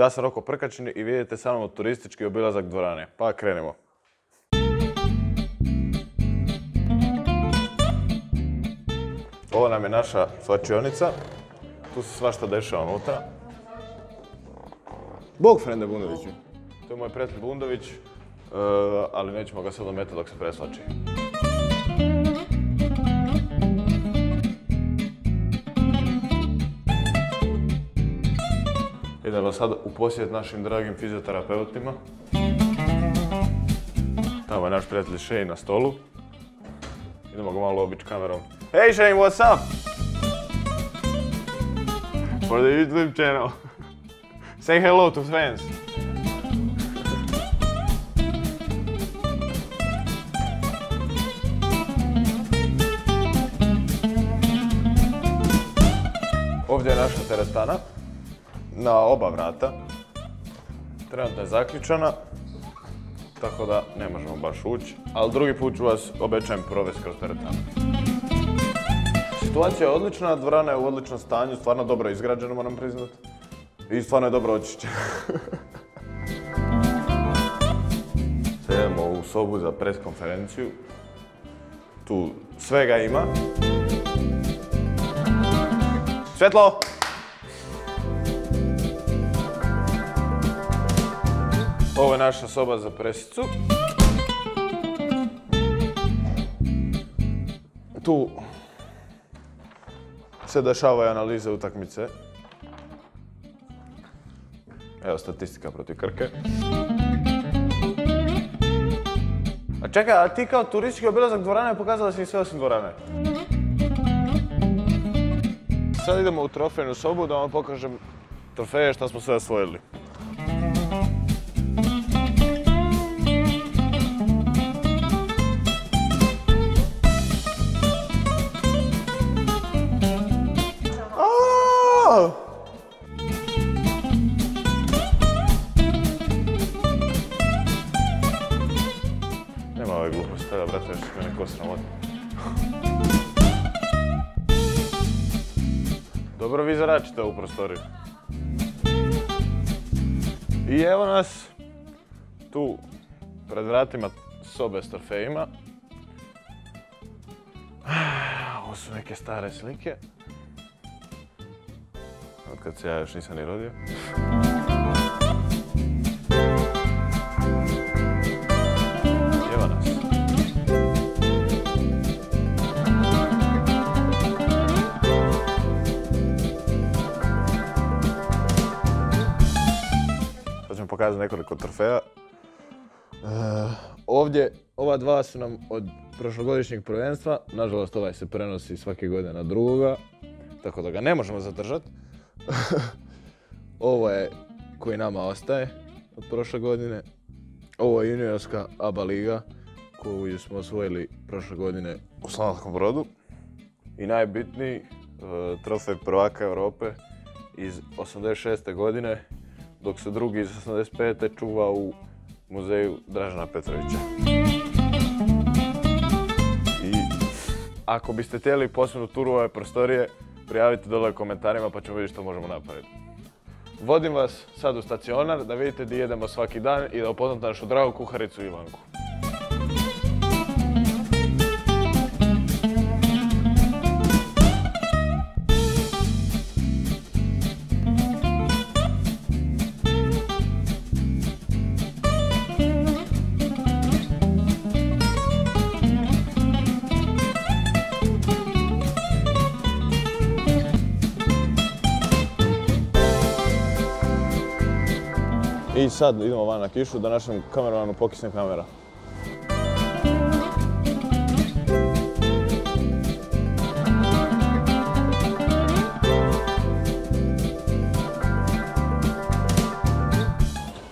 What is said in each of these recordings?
Ja sam Roko Prkačin i vidite sa mnom turistički obilazak dvorane. Pa krenemo. Ovo nam je naša svačionica. Tu se svašta dešava unutra. Bog frende Bundoviću. To je moj prijatelj Bundović, ali nećemo ga sad ometati dok se preslači. Idemo sad u posjet našim dragim fizioterapeutima. Tamo je naš prijatelj Shane na stolu. Idemo ga malo obići kamerom. Hey Shane, what's up? For the YouTube channel. Say hello to fans. Ovdje je naša teretana. Na oba vrata. Trenutno je zaključana, tako da ne možemo baš ući, ali drugi put ću vas, obećajem, provesti kroz teretanu. Situacija je odlična, dvorana je u odličnom stanju, stvarno dobro izgrađena, moram priznati. I stvarno je dobro očišćena. Sad idemo u sobu za pres konferenciju. Tu svega ima. Svjetlo! Ovo je naša soba za presicu. Tu se dešavaju analize utakmice. Evo statistika protiv Krke. A čekaj, a ti kao turistički obilazak dvorane pokazala si sve osim dvorane. Sad idemo u trofejnu sobu da vam pokažem trofeje što smo sve osvojili. Nema ove gluposti tada, brate, još se mene ko sramoti. Dobro vi zaračite ovu prostoriju. I evo nas tu pred vratima sobe s trofejima. Ovo su neke stare slike. Od kad se ja još nisam ni rodio. Evo nas. Sad ćemo pokazati nekoliko trofeja. Ovdje, ova dva su nam od prošlogodišnjeg prvenstva. Nažalost, ovaj se prenosi svake godine na drugoga, tako da ga ne možemo zadržati. Ovo je koji nama ostaje od prošle godine. Ovo je juniorska ABA liga koju smo osvojili prošle godine u Slavonskom Brodu. I najbitniji trofej prvaka Europe iz 86. godine, dok se drugi iz 85. čuva u muzeju Dražena Petrovića. I ako biste htjeli posebnu turu ove prostorije, prijavite dole u komentarima pa ćemo vidjeti što možemo napraviti. Vodim vas sad u stacionar da vidite gdje jedemo svaki dan i da upoznate našu dragu kuharicu Ivanku. I sad idemo van na kišu da našem kameramanu pokisne kamera.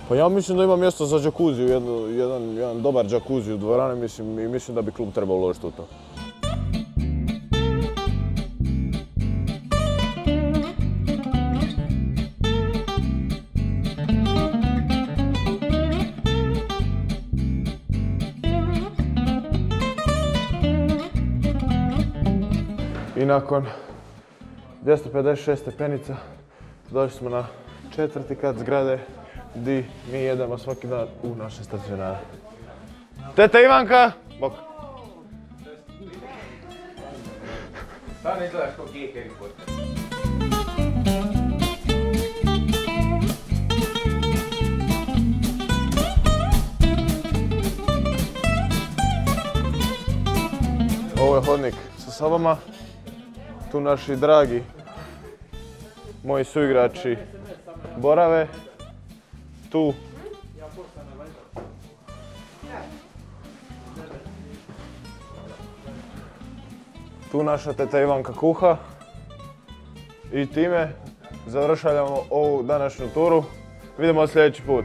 Pa ja mislim da ima mjesto za džakuziju, jedan dobar džakuzi u dvorani, mislim da bi klub trebao uložiti u to. I nakon 256 stepenica došli smo na 4. kat zgrade di mi jedemo svaki dan u našem stacionaru. Teta Ivanka! Bok! Stvarno izgledaš kao gej Harry Potter. Ovo je hodnik sa sobama. Tu naši dragi, moji suigrači borave. Tu naša teta Ivanka kuha. I time završavamo ovu današnju turu. Vidimo sljedeći put.